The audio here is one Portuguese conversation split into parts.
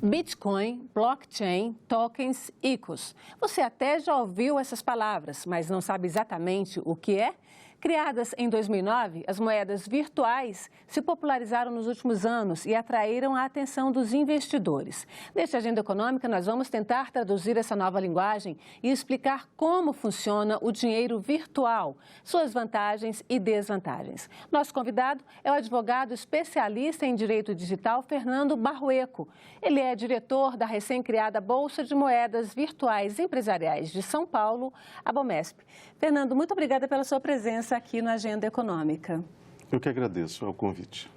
Bitcoin, blockchain, tokens, ICOs. Você até já ouviu essas palavras, mas não sabe exatamente o que é? Criadas em 2009, as moedas virtuais se popularizaram nos últimos anos e atraíram a atenção dos investidores. Neste Agenda Econômica, nós vamos tentar traduzir essa nova linguagem e explicar como funciona o dinheiro virtual, suas vantagens e desvantagens. Nosso convidado é o advogado especialista em direito digital, Fernando Barrueco. Ele é diretor da recém-criada Bolsa de Moedas Virtuais Empresariais de São Paulo, a Bomesp. Fernando, muito obrigada pela sua presença aqui na Agenda Econômica. Eu que agradeço o convite.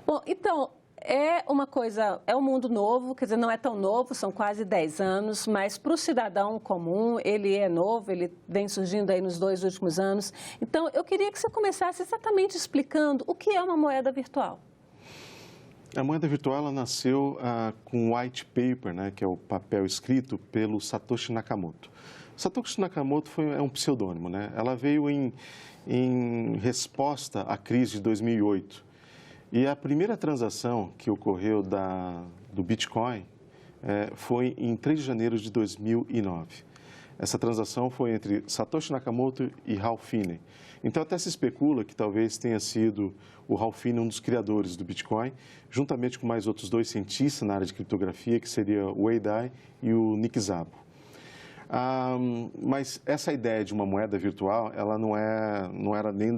Bom, então, é um mundo novo, quer dizer, não é tão novo, são quase 10 anos, mas para o cidadão comum, ele é novo, ele vem surgindo aí nos 2 últimos anos. Então, eu queria que você começasse exatamente explicando o que é uma moeda virtual. A moeda virtual ela nasceu com o white paper, né, que é o papel escrito pelo Satoshi Nakamoto. Satoshi Nakamoto é um pseudônimo, né? Ela veio em resposta à crise de 2008. E a primeira transação que ocorreu do Bitcoin foi em 3 de janeiro de 2009. Essa transação foi entre Satoshi Nakamoto e Ralph Finney. Então, até se especula que talvez tenha sido o Ralph Finney um dos criadores do Bitcoin, juntamente com mais outros 2 cientistas na área de criptografia, que seria o Wei Dai e o Nick Szabo. Mas essa ideia de uma moeda virtual, ela não era nem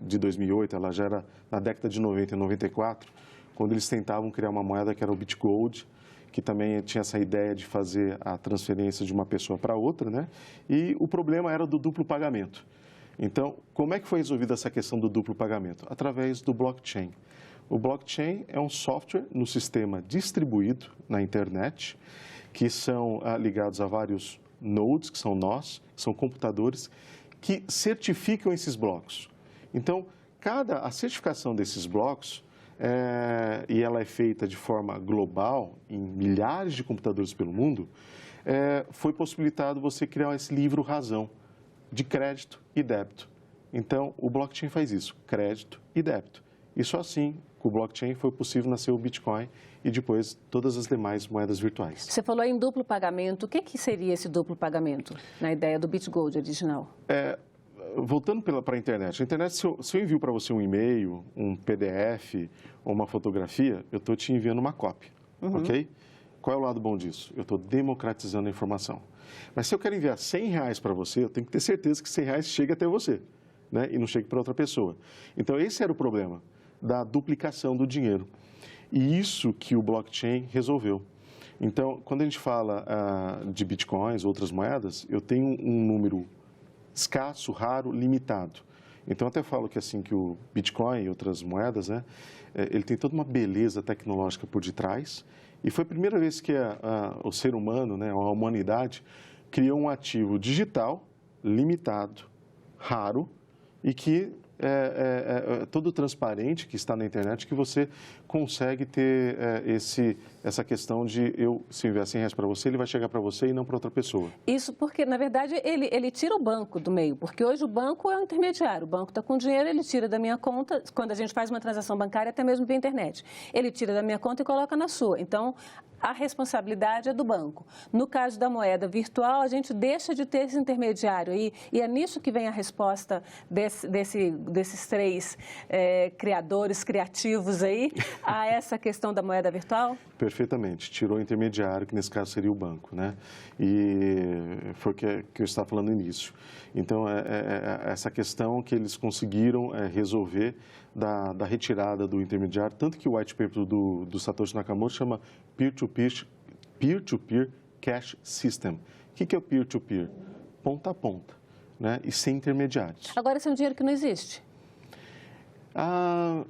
de 2008, ela já era na década de 90 e 94, quando eles tentavam criar uma moeda que era o BitGold, que também tinha essa ideia de fazer a transferência de uma pessoa para outra, né? E o problema era do duplo pagamento. Então, como é que foi resolvida essa questão do duplo pagamento? Através do blockchain. O blockchain é um software no sistema distribuído na internet, que são ligados a vários nodes, que são nós, que são computadores, que certificam esses blocos. Então, a certificação desses blocos, e ela é feita de forma global, em milhares de computadores pelo mundo, foi possibilitado você criar esse livro-razão de crédito e débito. Então, o blockchain faz isso, crédito e débito. E só assim, com o blockchain, foi possível nascer o Bitcoin e depois todas as demais moedas virtuais. Você falou em duplo pagamento. O que seria esse duplo pagamento na ideia do BitGold original? Voltando para a internet. Se eu envio para você um e-mail, um PDF ou uma fotografia, eu estou te enviando uma cópia, ok? Qual é o lado bom disso? Eu estou democratizando a informação. Mas se eu quero enviar R$100 para você, eu tenho que ter certeza que R$100 chega até você, né? E não chegue para outra pessoa. Então, esse era o problema da duplicação do dinheiro. E isso que o blockchain resolveu. Então, quando a gente fala de bitcoins, outras moedas, eu tenho um número escasso, raro, limitado. Então, até falo que assim que o Bitcoin e outras moedas, né, ele tem toda uma beleza tecnológica por detrás. E foi a primeira vez que o ser humano, né, a humanidade, criou um ativo digital, limitado, raro, e que todo transparente que está na internet, que você consegue ter essa questão de se eu enviar R$100 para você, ele vai chegar para você e não para outra pessoa. Isso porque, na verdade, ele tira o banco do meio, porque hoje o banco é o intermediário. O banco está com dinheiro, ele tira da minha conta, quando a gente faz uma transação bancária, até mesmo via internet. Ele tira da minha conta e coloca na sua. Então, a responsabilidade é do banco. No caso da moeda virtual, a gente deixa de ter esse intermediário aí, e é nisso que vem a resposta desses 3 criadores criativos aí a essa questão da moeda virtual? Perfeitamente. Tirou o intermediário, que nesse caso seria o banco, né? E foi o que eu estava falando no início. Então, essa questão que eles conseguiram resolver da retirada do intermediário, tanto que o white paper do Satoshi Nakamoto chama Peer-to-Peer Cash System. O que é o peer-to-peer? Ponta a ponta, né? E sem intermediários. Agora, esse é um dinheiro que não existe.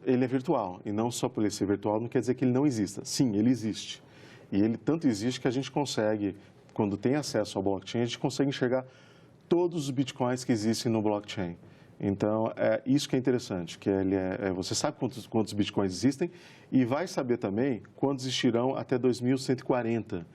Ele é virtual, e não só por ele ser virtual não quer dizer que ele não exista. Sim, ele existe. E ele tanto existe que a gente consegue, quando tem acesso ao blockchain, a gente consegue enxergar todos os bitcoins que existem no blockchain. Então, isso que é interessante, que você sabe quantos bitcoins existem e vai saber também quantos existirão até 2140,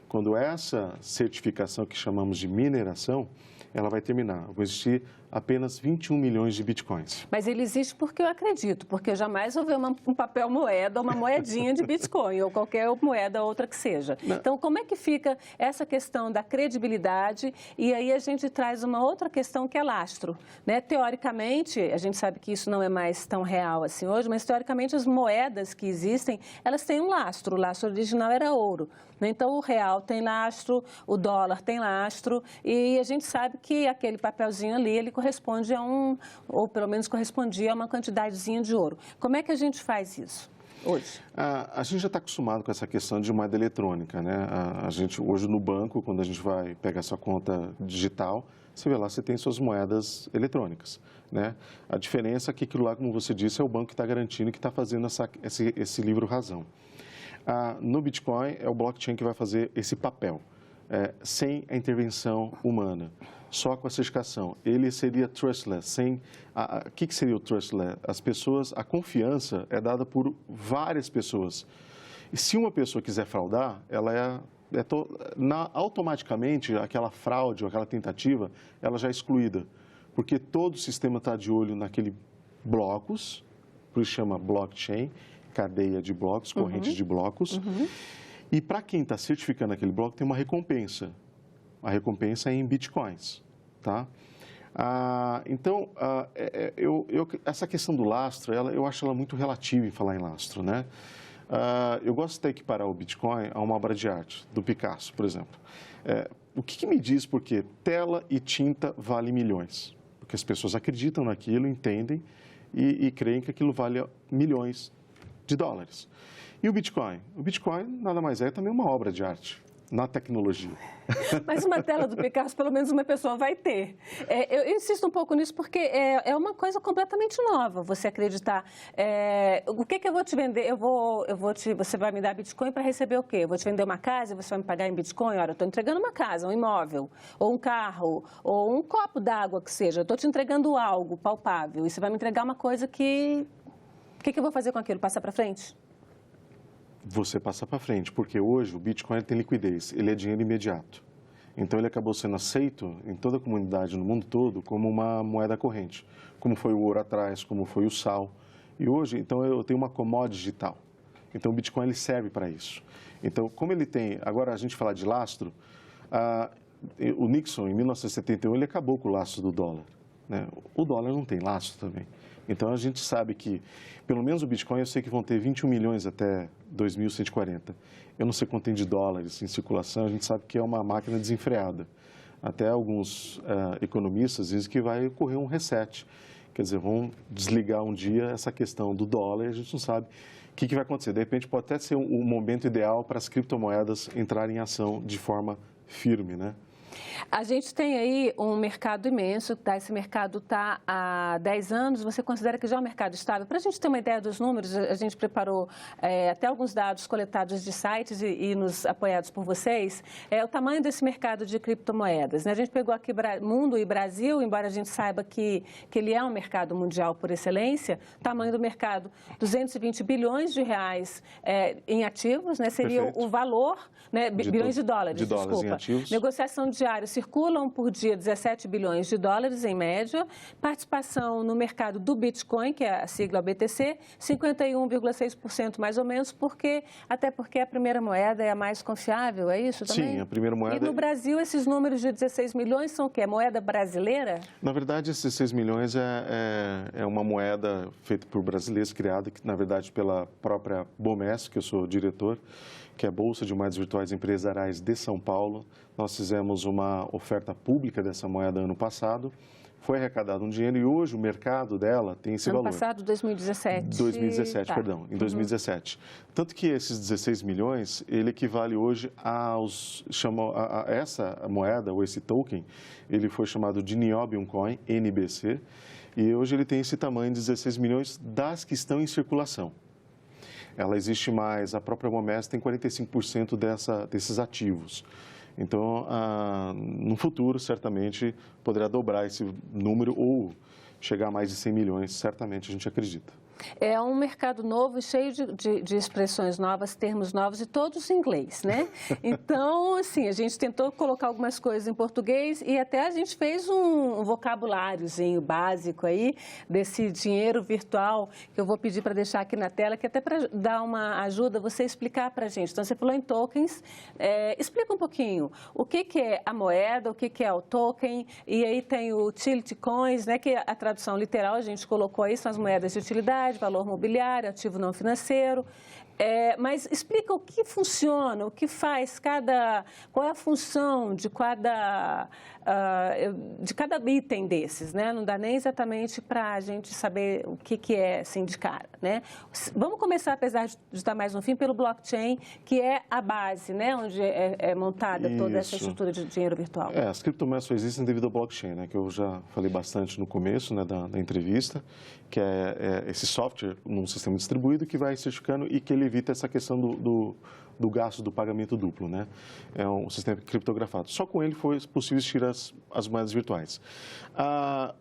quando essa certificação que chamamos de mineração, ela vai terminar. Vão existir apenas 21 milhões de bitcoins. Mas ele existe porque eu acredito, porque eu jamais vou ver um papel moeda, uma moedinha de Bitcoin, ou qualquer moeda outra que seja. Não. Então, como é que fica essa questão da credibilidade? E aí a gente traz uma outra questão que é lastro, né? Teoricamente, a gente sabe que isso não é mais tão real assim hoje, mas teoricamente as moedas que existem, elas têm um lastro. O lastro original era ouro, né? Então, o real tem lastro, o dólar tem lastro, e a gente sabe que aquele papelzinho ali, ele corresponde a ou pelo menos correspondia a uma quantidadezinha de ouro. Como é que a gente faz isso hoje? A gente já está acostumado com essa questão de moeda eletrônica, né? A gente, hoje no banco, quando a gente vai pegar sua conta digital, você vê lá, você tem suas moedas eletrônicas, né? A diferença é que aquilo lá, como você disse, é o banco que está garantindo, que está fazendo esse livro-razão. No Bitcoin, é o blockchain que vai fazer esse papel, sem a intervenção humana, só com a certificação. Ele seria trustless. O que seria o trustless? A confiança é dada por várias pessoas. E se uma pessoa quiser fraudar, ela automaticamente aquela fraude ou aquela tentativa, ela já é excluída, porque todo o sistema está de olho naquele blocos, por isso chama blockchain, cadeia de blocos, corrente de blocos. E para quem está certificando aquele bloco, tem uma recompensa. A recompensa é em bitcoins, tá? Então, essa questão do lastro, eu acho ela muito relativa em falar em lastro, né? Eu gosto de equiparar o Bitcoin a uma obra de arte, do Picasso, por exemplo. O que me diz porque tela e tinta vale milhões? Porque as pessoas acreditam naquilo, entendem e creem que aquilo vale milhões de dólares. E o Bitcoin? O Bitcoin nada mais é também uma obra de arte na tecnologia. Mas uma tela do Picasso, pelo menos uma pessoa vai ter. Eu insisto um pouco nisso porque é uma coisa completamente nova você acreditar. O que eu vou te vender? Você vai me dar Bitcoin para receber o quê? Eu vou te vender uma casa e você vai me pagar em Bitcoin? Olha, eu estou entregando uma casa, um imóvel, ou um carro, ou um copo d'água que seja. Eu estou te entregando algo palpável e você vai me entregar uma coisa que... O que eu vou fazer com aquilo? Passar para frente? Você passa para frente, porque hoje o Bitcoin tem liquidez, ele é dinheiro imediato. Então ele acabou sendo aceito em toda a comunidade no mundo todo como uma moeda corrente, como foi o ouro atrás, como foi o sal. E hoje, então, eu tenho uma commodity digital. Então o Bitcoin ele serve para isso. Então, como ele tem, agora a gente falar de lastro, o Nixon em 1971 ele acabou com o lastro do dólar, né? O dólar não tem lastro também. Então, a gente sabe que, pelo menos o Bitcoin, eu sei que vão ter 21 milhões até 2140. Eu não sei quanto tem de dólares em circulação, a gente sabe que é uma máquina desenfreada. Até alguns economistas dizem que vai ocorrer um reset. Quer dizer, vão desligar um dia essa questão do dólar e a gente não sabe o que vai acontecer. De repente, pode até ser o momento ideal para as criptomoedas entrarem em ação de forma firme, né? A gente tem aí um mercado imenso, tá? Esse mercado está há 10 anos. Você considera que já é um mercado estável? Para a gente ter uma ideia dos números, a gente preparou até alguns dados coletados de sites e nos apoiados por vocês. O tamanho desse mercado de criptomoedas, né? A gente pegou aqui mundo e Brasil, embora a gente saiba que ele é um mercado mundial por excelência. O tamanho do mercado, 220 bilhões de reais em ativos, né? Seria Perfeito. O valor, né? Bilhões de dólares, desculpa. Em ativos. Negociação diária, circulam por dia 17 bilhões de dólares em média. Participação no mercado do Bitcoin, que é a sigla BTC, 51,6% mais ou menos, até porque a primeira moeda é a mais confiável, é isso também? Sim, a primeira moeda... E no Brasil, esses números de 16 milhões são o quê? Moeda brasileira? Na verdade, esses 6 milhões é uma moeda feita por brasileiros, criada, na verdade, pela própria BOMES, que eu sou diretor, que é a Bolsa de Moedas Virtuais Empresariais de São Paulo. Nós fizemos uma oferta pública dessa moeda ano passado, foi arrecadado um dinheiro e hoje o mercado dela tem esse valor. Ano passado, 2017. 2017, tá. Perdão, em 2017. Tanto que esses 16 milhões, ele equivale hoje a essa moeda, ou esse token, ele foi chamado de Niobium Coin, NBC, e hoje ele tem esse tamanho de 16 milhões das que estão em circulação. Ela existe mais, a própria Momes tem 45% desses ativos. Então, no futuro, certamente, poderá dobrar esse número ou chegar a mais de 100 milhões, certamente a gente acredita. É um mercado novo, cheio de expressões novas, termos novos e todos em inglês, né? Então, assim, a gente tentou colocar algumas coisas em português e até a gente fez um vocabuláriozinho básico aí desse dinheiro virtual que eu vou pedir para deixar aqui na tela, que até para dar uma ajuda você explicar para a gente. Então, você falou em tokens, explica um pouquinho o que é a moeda, o que é o token, e aí tem o utility coins, né, que a tradução literal a gente colocou aí, são as moedas de utilidade, valor mobiliário, ativo não financeiro. Mas explica o que funciona, o que faz qual é a função de cada item desses, né? Não dá nem exatamente para a gente saber o que é assim de cara, né? Vamos começar, apesar de estar mais no fim, pelo blockchain, que é a base, né? Onde é montada toda essa estrutura de dinheiro virtual. As criptomoedas só existem devido ao blockchain, né? Que eu já falei bastante no começo, né, da entrevista, que é esse software num sistema distribuído que vai certificando e que ele evita essa questão do gasto do pagamento duplo, né? É um sistema criptografado. Só com ele foi possível existir as moedas virtuais.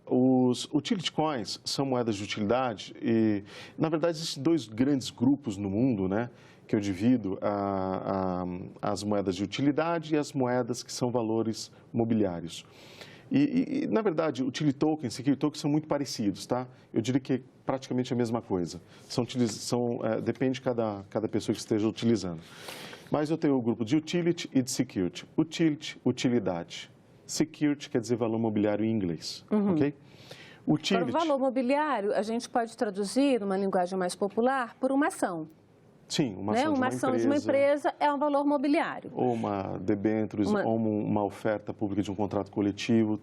Os utility coins são moedas de utilidade e, na verdade, existem dois grandes grupos no mundo, né? Que eu divido as moedas de utilidade e as moedas que são valores mobiliários. Na verdade, utility tokens e security tokens são muito parecidos, tá? Eu diria que é praticamente a mesma coisa. Depende de cada pessoa que esteja utilizando. Mas eu tenho o grupo de utility e de security. Utility, utilidade. Security quer dizer valor mobiliário em inglês, ok? Utility. Para o valor mobiliário, a gente pode traduzir, numa linguagem mais popular, por uma ação. Sim, uma ação, uma ação de uma empresa é um valor mobiliário. Ou uma debêntures, ou uma oferta pública de um contrato coletivo.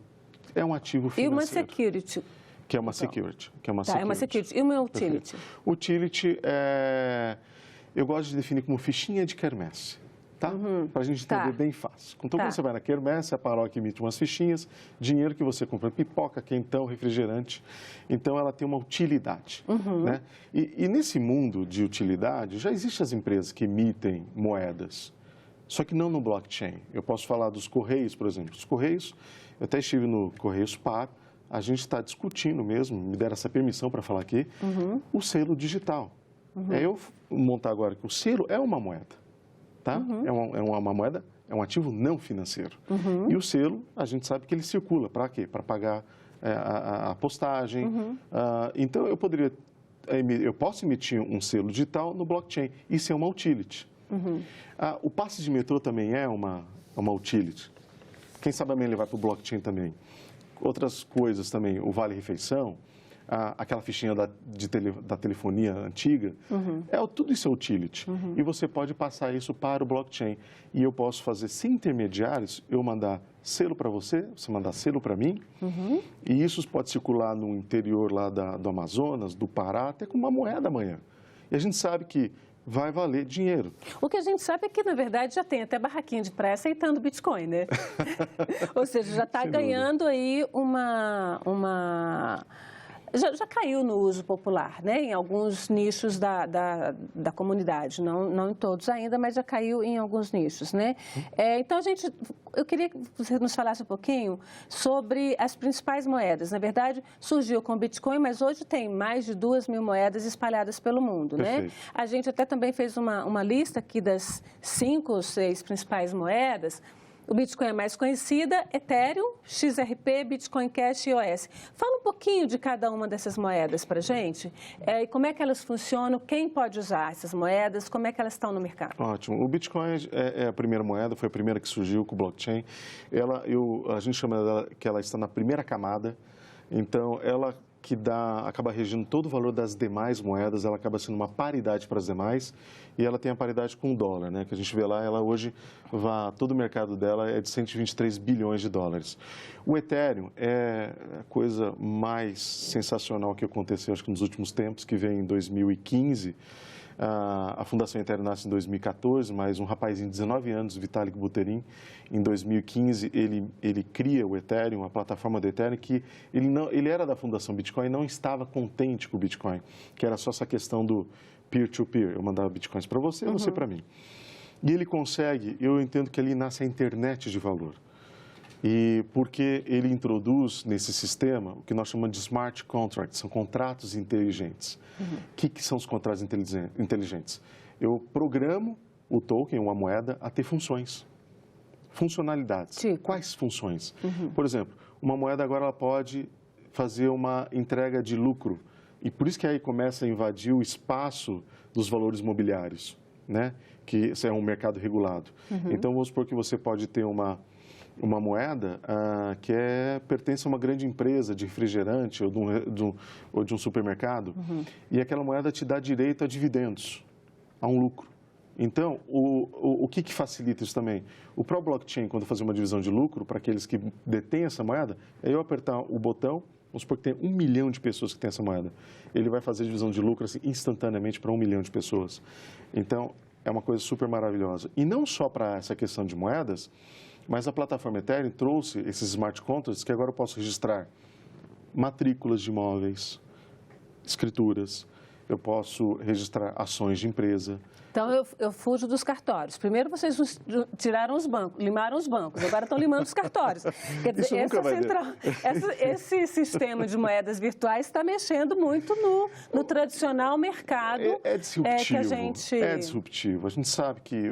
É um ativo financeiro. E uma security. Que é uma security. É uma security. E uma utility? Perfeito. Utility, eu gosto de definir como fichinha de quermesse. Tá? Para a gente entender bem fácil. Então, quando você vai na quermesse, a paróquia emite umas fichinhas, dinheiro que você compra pipoca, quentão, refrigerante. Então, ela tem uma utilidade. Né? E nesse mundo de utilidade, já existem as empresas que emitem moedas, só que não no blockchain. Eu posso falar dos Correios, por exemplo. Os Correios, eu até estive no Correios Par, a gente está discutindo mesmo, me deram essa permissão para falar aqui, o selo digital. Eu montar agora que o selo é uma moeda. Tá? É uma moeda, é um ativo não financeiro. E o selo, a gente sabe que ele circula. Para quê? Para pagar a postagem. Então, eu posso emitir um selo digital no blockchain. Isso é uma utility. O passe de metrô também é uma utility. Quem sabe amanhã ele vai para o blockchain também. Outras coisas também, o vale-refeição, aquela fichinha da telefonia antiga, tudo isso é utility. E você pode passar isso para o blockchain. E eu posso fazer, sem intermediários, eu mandar selo para você mandar selo para mim, e isso pode circular no interior lá do Amazonas, do Pará, até com uma moeda amanhã. E a gente sabe que vai valer dinheiro. O que a gente sabe é que, na verdade, já tem até barraquinha de praia aceitando Bitcoin, né? Ou seja, já está ganhando aí Já caiu no uso popular, né? Em alguns nichos da comunidade, não em todos ainda, mas já caiu em alguns nichos, né? Então, eu queria que você nos falasse um pouquinho sobre as principais moedas. Na verdade, surgiu com o Bitcoin, mas hoje tem mais de 2.000 moedas espalhadas pelo mundo, né? A gente até também fez uma lista aqui das 5 ou 6 principais moedas. O Bitcoin é mais conhecida, Ethereum, XRP, Bitcoin Cash e EOS. Fala um pouquinho de cada uma dessas moedas para a gente, e como é que elas funcionam, quem pode usar essas moedas, como é que elas estão no mercado. Ótimo. O Bitcoin é a primeira moeda, foi a primeira que surgiu com o blockchain. A gente chama dela que ela está na primeira camada, então ela acaba regindo todo o valor das demais moedas, ela acaba sendo uma paridade para as demais e ela tem a paridade com o dólar, né? Que a gente vê lá, ela hoje, todo o mercado dela é de 123 bilhões de dólares. O Ethereum é a coisa mais sensacional que aconteceu, acho que nos últimos tempos, que veio em 2015. A Fundação Ethereum nasce em 2014, mas um rapazinho de 19 anos, Vitalik Buterin, em 2015, ele cria o Ethereum, a plataforma do Ethereum, que ele era da Fundação Bitcoin e não estava contente com o Bitcoin, que era só essa questão do peer-to-peer, eu mandava Bitcoins para você, você para mim. E ele consegue, eu entendo que ali nasce a internet de valor. E porque ele introduz nesse sistema o que nós chamamos de smart contracts, são contratos inteligentes. O que são os contratos inteligentes? Eu programo o token, uma moeda, a ter funções, funcionalidades. Tipo? Quais funções? Por exemplo, uma moeda agora ela pode fazer uma entrega de lucro e por isso que aí começa a invadir o espaço dos valores mobiliários, né? Que isso é um mercado regulado. Então, vamos supor que você pode ter uma moeda que pertence a uma grande empresa de refrigerante ou de um supermercado e aquela moeda te dá direito a dividendos, a um lucro. Então, o que facilita isso também? O próprio blockchain, quando fazer uma divisão de lucro para aqueles que detêm essa moeda, é eu apertar o botão, vamos supor que tem 1 milhão de pessoas que têm essa moeda. Ele vai fazer a divisão de lucro assim, instantaneamente para 1 milhão de pessoas. Então, é uma coisa super maravilhosa. E não só para essa questão de moedas, mas a plataforma Ethereum trouxe esses smart contracts que agora eu posso registrar matrículas de imóveis, escrituras, eu posso registrar ações de empresa. Então, eu fujo dos cartórios. Primeiro, vocês tiraram os bancos, limaram os bancos, agora estão limando os cartórios. Quer dizer, esse sistema de moedas virtuais está mexendo muito no tradicional mercado. É disruptivo. Que a gente... É disruptivo. A gente sabe que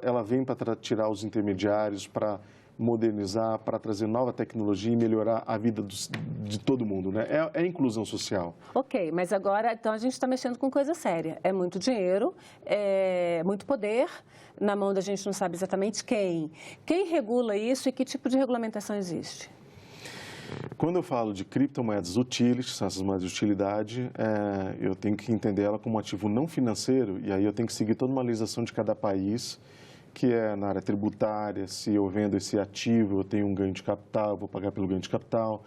ela vem para tirar os intermediários, para modernizar, para trazer nova tecnologia e melhorar a vida de todo mundo, né? É inclusão social. Ok, mas agora, então, a gente está mexendo com coisa séria. É muito dinheiro, é muito poder, na mão da gente não sabe exatamente quem. Quem regula isso e que tipo de regulamentação existe? Quando eu falo de criptomoedas utilities, são essas moedas de utilidade, eu tenho que entender ela como um ativo não financeiro e aí eu tenho que seguir toda uma legislação de cada país, que é na área tributária, se eu vendo esse ativo, eu tenho um ganho de capital, eu vou pagar pelo ganho de capital.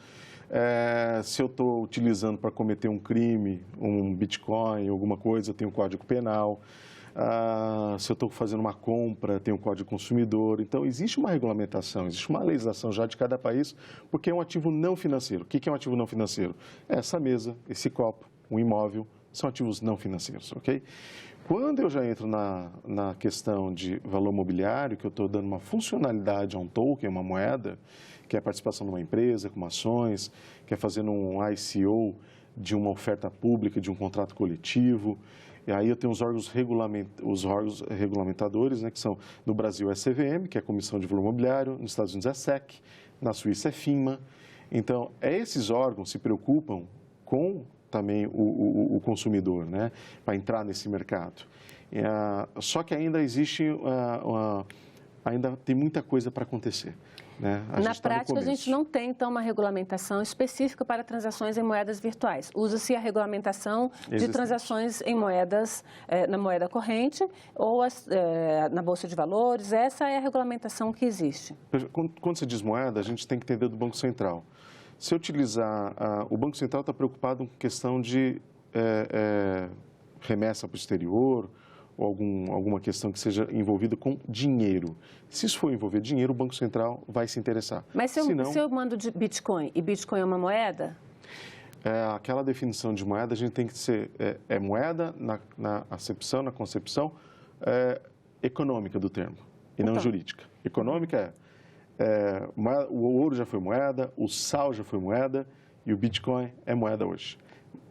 Se eu estou utilizando para cometer um crime, um Bitcoin, alguma coisa, eu tenho um código penal. Se eu estou fazendo uma compra, tem um código consumidor. Então, existe uma regulamentação, existe uma legislação já de cada país, porque é um ativo não financeiro. O que é um ativo não financeiro? Essa mesa, esse copo, um imóvel, são ativos não financeiros, ok? Quando eu já entro na questão de valor mobiliário, que eu estou dando uma funcionalidade a um token, uma moeda, que é a participação numa empresa, com ações, que é fazendo um ICO de uma oferta pública, de um contrato coletivo. E aí eu tenho os órgãos regulamentadores, né, que são, no Brasil é a CVM, que é a Comissão de Valor Mobiliário, nos Estados Unidos é a SEC, na Suíça é FINMA. Então, esses órgãos se preocupam com também o consumidor, né, para entrar nesse mercado. Só que ainda existe, ainda tem muita coisa para acontecer. Né? Na prática, a gente não tem, então, uma regulamentação específica para transações em moedas virtuais. Usa-se a regulamentação de transações em moedas, na moeda corrente ou na Bolsa de Valores. Essa é a regulamentação que existe. Quando se diz moeda, a gente tem que entender do Banco Central. Se eu utilizar, o Banco Central está preocupado com questão de remessa para o exterior ou alguma questão que seja envolvida com dinheiro. Se isso for envolver dinheiro, o Banco Central vai se interessar. Mas se eu mando de Bitcoin, e Bitcoin é uma moeda? Aquela definição de moeda, a gente tem que ser, moeda na acepção, na concepção econômica do termo, e não jurídica. Econômica o ouro já foi moeda, o sal já foi moeda e o Bitcoin é moeda hoje.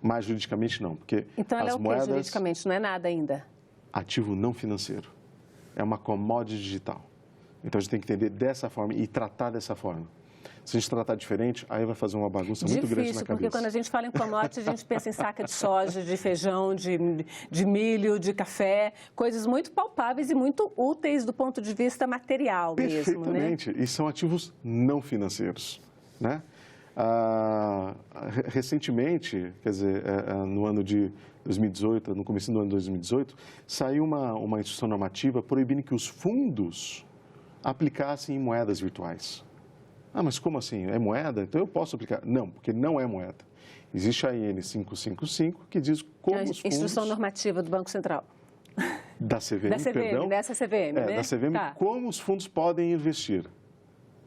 Mas juridicamente não, porque então ela é o que juridicamente? Não é nada ainda? Ativo não financeiro. É uma commodity digital. Então a gente tem que entender dessa forma e tratar dessa forma. Se a gente tratar diferente, aí vai fazer uma bagunça muito grande na cabeça. Porque quando a gente fala em commodity, a gente pensa em saca de soja, de feijão, de milho, de café, coisas muito palpáveis e muito úteis do ponto de vista material mesmo, né? Perfeitamente. E são ativos não financeiros, né? Recentemente, quer dizer, no ano de 2018, no começo do ano de 2018, saiu uma instrução normativa proibindo que os fundos aplicassem em moedas virtuais. Mas como assim? É moeda? Então eu posso aplicar? Não, porque não é moeda. Existe a IN 555 que diz como os fundos... Instrução normativa do Banco Central. Da CVM, perdão. Dessa CVM, né? Da CVM, como os fundos podem investir.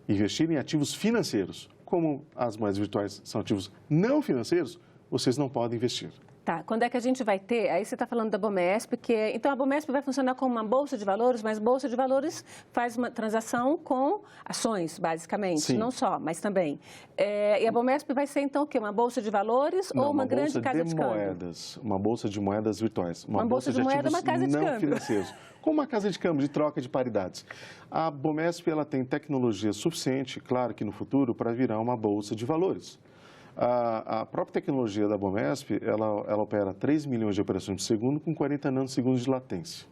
Investir em ativos financeiros. Como as moedas virtuais são ativos não financeiros, vocês não podem investir. Tá, quando é que a gente vai ter? Aí você está falando da Bomesp, então a Bomesp vai funcionar como uma bolsa de valores, mas bolsa de valores faz uma transação com ações, basicamente, Sim. não só, mas também. E a Bomesp vai ser então o quê? Uma bolsa de valores ou uma grande casa de câmbio? Moedas, uma bolsa de moedas virtuais. Uma bolsa de moeda, uma casa de câmbio. Financeiros, como uma casa de câmbio, de troca de paridades. A Bomesp ela tem tecnologia suficiente, claro que no futuro, para virar uma bolsa de valores. A própria tecnologia da Bomesp, ela opera 3 milhões de operações por segundo com 40 nanosegundos de latência.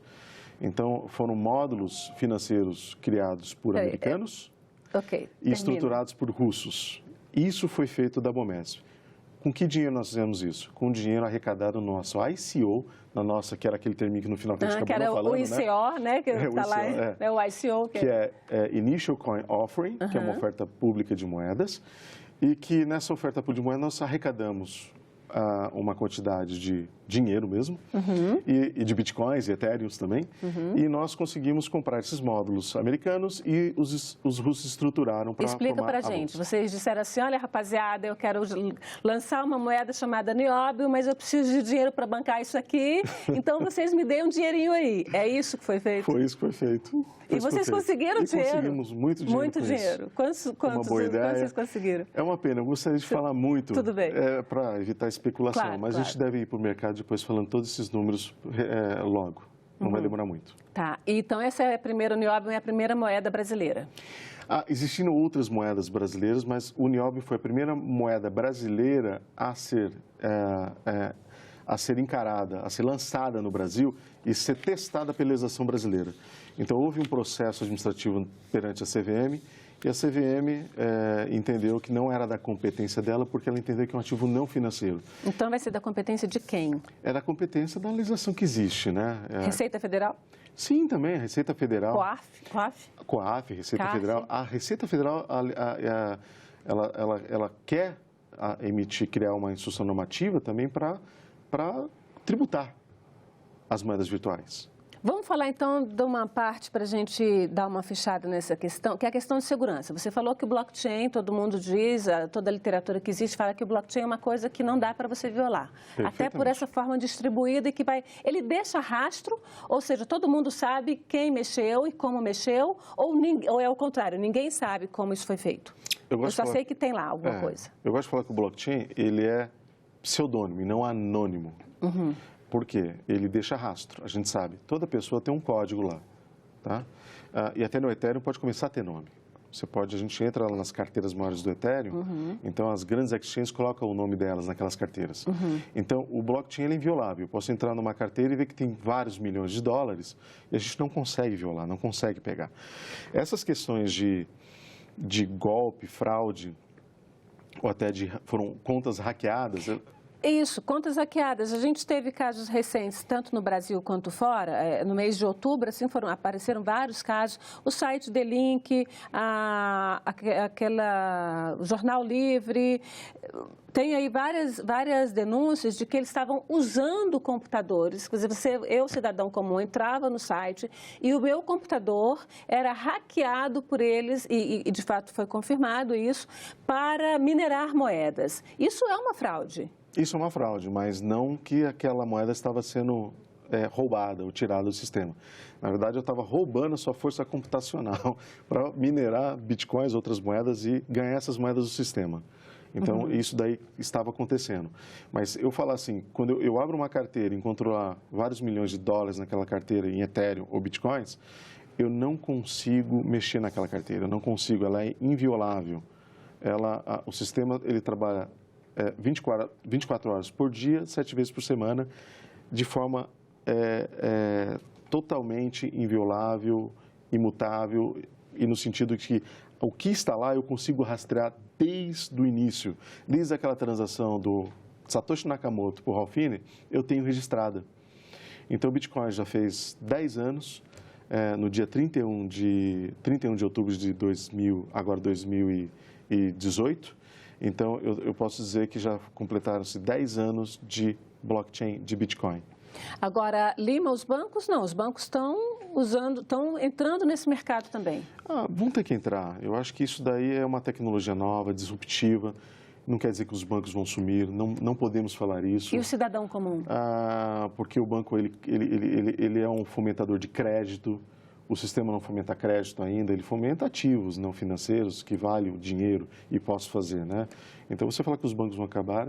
Então, foram módulos financeiros criados por americanos e estruturados por russos. Isso foi feito da Bomesp. Com que dinheiro nós fizemos isso? Com dinheiro arrecadado no nosso ICO, na nossa, que era aquele terminho que no final que a gente acabou falando, né? Que era o ICO, né? Que está lá, é o ICO. Que é Initial Coin Offering, que é uma oferta pública de moedas, e que nessa oferta pública de moedas nós arrecadamos uma quantidade de dinheiro mesmo, e de bitcoins e ethereums também, e nós conseguimos comprar esses módulos americanos e os russos estruturaram para Explica para a gente, vocês disseram assim, olha rapaziada, eu quero lançar uma moeda chamada nióbio, mas eu preciso de dinheiro para bancar isso aqui, então vocês me deem um dinheirinho aí. É isso que foi feito? Foi isso que foi feito. E vocês conseguiram dinheiro? Conseguimos muito dinheiro. Muito dinheiro. Quantos vocês conseguiram? É uma pena, eu gostaria de falar muito. Tudo bem. Para evitar especulação, claro, mas a gente deve ir para o mercado depois falando todos esses números logo. Não vai demorar muito. Tá, então essa é a primeira, o nióbio é a primeira moeda brasileira. Existiram outras moedas brasileiras, mas o nióbio foi a primeira moeda brasileira a ser encarada, a ser lançada no Brasil e ser testada pela legislação brasileira. Então, houve um processo administrativo perante a CVM e a CVM entendeu que não era da competência dela porque ela entendeu que é um ativo não financeiro. Então, vai ser da competência de quem? É da competência da legislação que existe, né? Receita Federal? Sim, também, a Receita Federal. COAF, Receita CAF. Federal. A Receita Federal, ela quer criar uma instrução normativa também para tributar as moedas virtuais. Vamos falar então de uma parte para a gente dar uma fechada nessa questão, que é a questão de segurança. Você falou que o blockchain, todo mundo diz, toda a literatura que existe fala que o blockchain é uma coisa que não dá para você violar. Até por essa forma distribuída e que ele deixa rastro, ou seja, todo mundo sabe quem mexeu e como mexeu, ou é o contrário, ninguém sabe como isso foi feito. Eu só sei que tem lá alguma coisa. Eu gosto de falar que o blockchain, ele é pseudônimo e não anônimo. Por quê? Ele deixa rastro, a gente sabe. Toda pessoa tem um código lá, tá? E até no Ethereum pode começar a ter nome. A gente entra lá nas carteiras maiores do Ethereum, então as grandes exchanges colocam o nome delas naquelas carteiras. Então, o blockchain ele é inviolável. Eu posso entrar numa carteira e ver que tem vários milhões de dólares e a gente não consegue violar, não consegue pegar. Essas questões de golpe, fraude, ou até foram contas hackeadas... Isso, contas hackeadas. A gente teve casos recentes, tanto no Brasil quanto fora. No mês de outubro, assim, apareceram vários casos. O site D-Link, o Jornal Livre. Tem aí várias denúncias de que eles estavam usando computadores. Quer dizer, eu, cidadão comum, entrava no site e o meu computador era hackeado por eles, e de fato foi confirmado isso, para minerar moedas. Isso é uma fraude. Isso é uma fraude, mas não que aquela moeda estava sendo roubada ou tirada do sistema. Na verdade, eu estava roubando a sua força computacional para minerar bitcoins, outras moedas e ganhar essas moedas do sistema. Então, isso daí estava acontecendo. Mas eu falo assim, quando eu abro uma carteira e encontro lá vários milhões de dólares naquela carteira em Ethereum ou bitcoins, eu não consigo mexer naquela carteira, eu não consigo, ela é inviolável. O sistema, ele trabalha 24 horas por dia, 7 vezes por semana, de forma totalmente inviolável, imutável, e no sentido de que o que está lá eu consigo rastrear desde o início, desde aquela transação do Satoshi Nakamoto por Ralph Finney, eu tenho registrada. Então, o Bitcoin já fez 10 anos, no dia 31 de outubro de 2018. Então, eu posso dizer que já completaram-se 10 anos de blockchain de Bitcoin. Agora, Lima, os bancos não, os bancos estão entrando nesse mercado também. Vão ter que entrar. Eu acho que isso daí é uma tecnologia nova, disruptiva. não quer dizer que os bancos vão sumir, não podemos falar isso. E o cidadão comum? Porque o banco ele é um fomentador de crédito, o sistema não fomenta crédito ainda, ele fomenta ativos não financeiros que valem o dinheiro e posso fazer, né? Então, você falar que os bancos vão acabar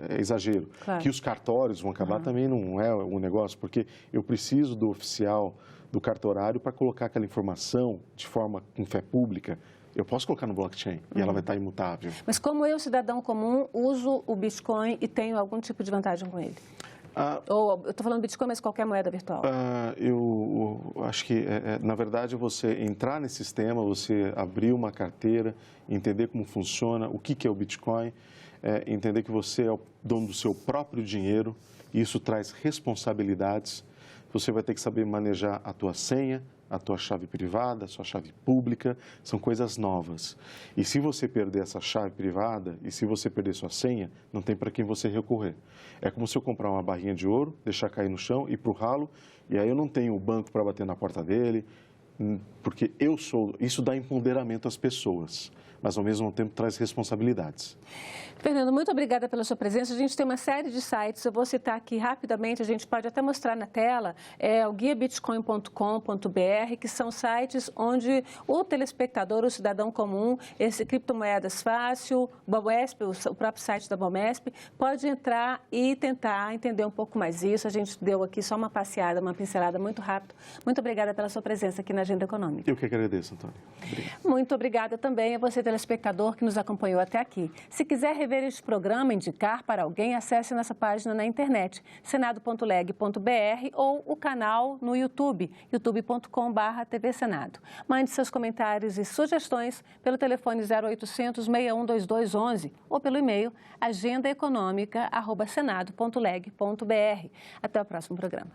é exagero. Claro. Que os cartórios vão acabar também não é um negócio, porque eu preciso do oficial, do cartorário, para colocar aquela informação de forma com fé pública. Eu posso colocar no blockchain e ela vai estar imutável. Mas como eu, cidadão comum, uso o Bitcoin e tenho algum tipo de vantagem com ele? Ou eu estou falando Bitcoin, mas qualquer moeda virtual? Eu acho que, na verdade, você entrar nesse sistema, você abrir uma carteira, entender como funciona, o que é o Bitcoin, entender que você é o dono do seu próprio dinheiro, e isso traz responsabilidades. Você vai ter que saber manejar a tua senha, a tua chave privada, a sua chave pública, são coisas novas. E se você perder essa chave privada e se você perder sua senha, não tem para quem você recorrer. É como se eu comprar uma barrinha de ouro, deixar cair no chão, ir para o ralo, e aí eu não tenho o banco para bater na porta dele, porque isso dá empoderamento às pessoas, mas ao mesmo tempo traz responsabilidades. Fernando, muito obrigada pela sua presença. A gente tem uma série de sites, eu vou citar aqui rapidamente, a gente pode até mostrar na tela, o guiabitcoin.com.br, que são sites onde o telespectador, o cidadão comum, esse Criptomoedas Fácil, Bomesp, o próprio site da Bomesp, pode entrar e tentar entender um pouco mais isso. A gente deu aqui só uma passeada, uma pincelada muito rápida. Muito obrigada pela sua presença aqui na Agenda Econômica. Eu que agradeço, Antônio. Obrigado. Muito obrigada também a você, telespectador, que nos acompanhou até aqui. Se quiser rever este programa, indicar para alguém, acesse nossa página na internet, senado.leg.br, ou o canal no YouTube, youtube.com/TV Senado. Mande seus comentários e sugestões pelo telefone 0800 612211 ou pelo e-mail agendaeconomica@senado.leg.br. Até o próximo programa.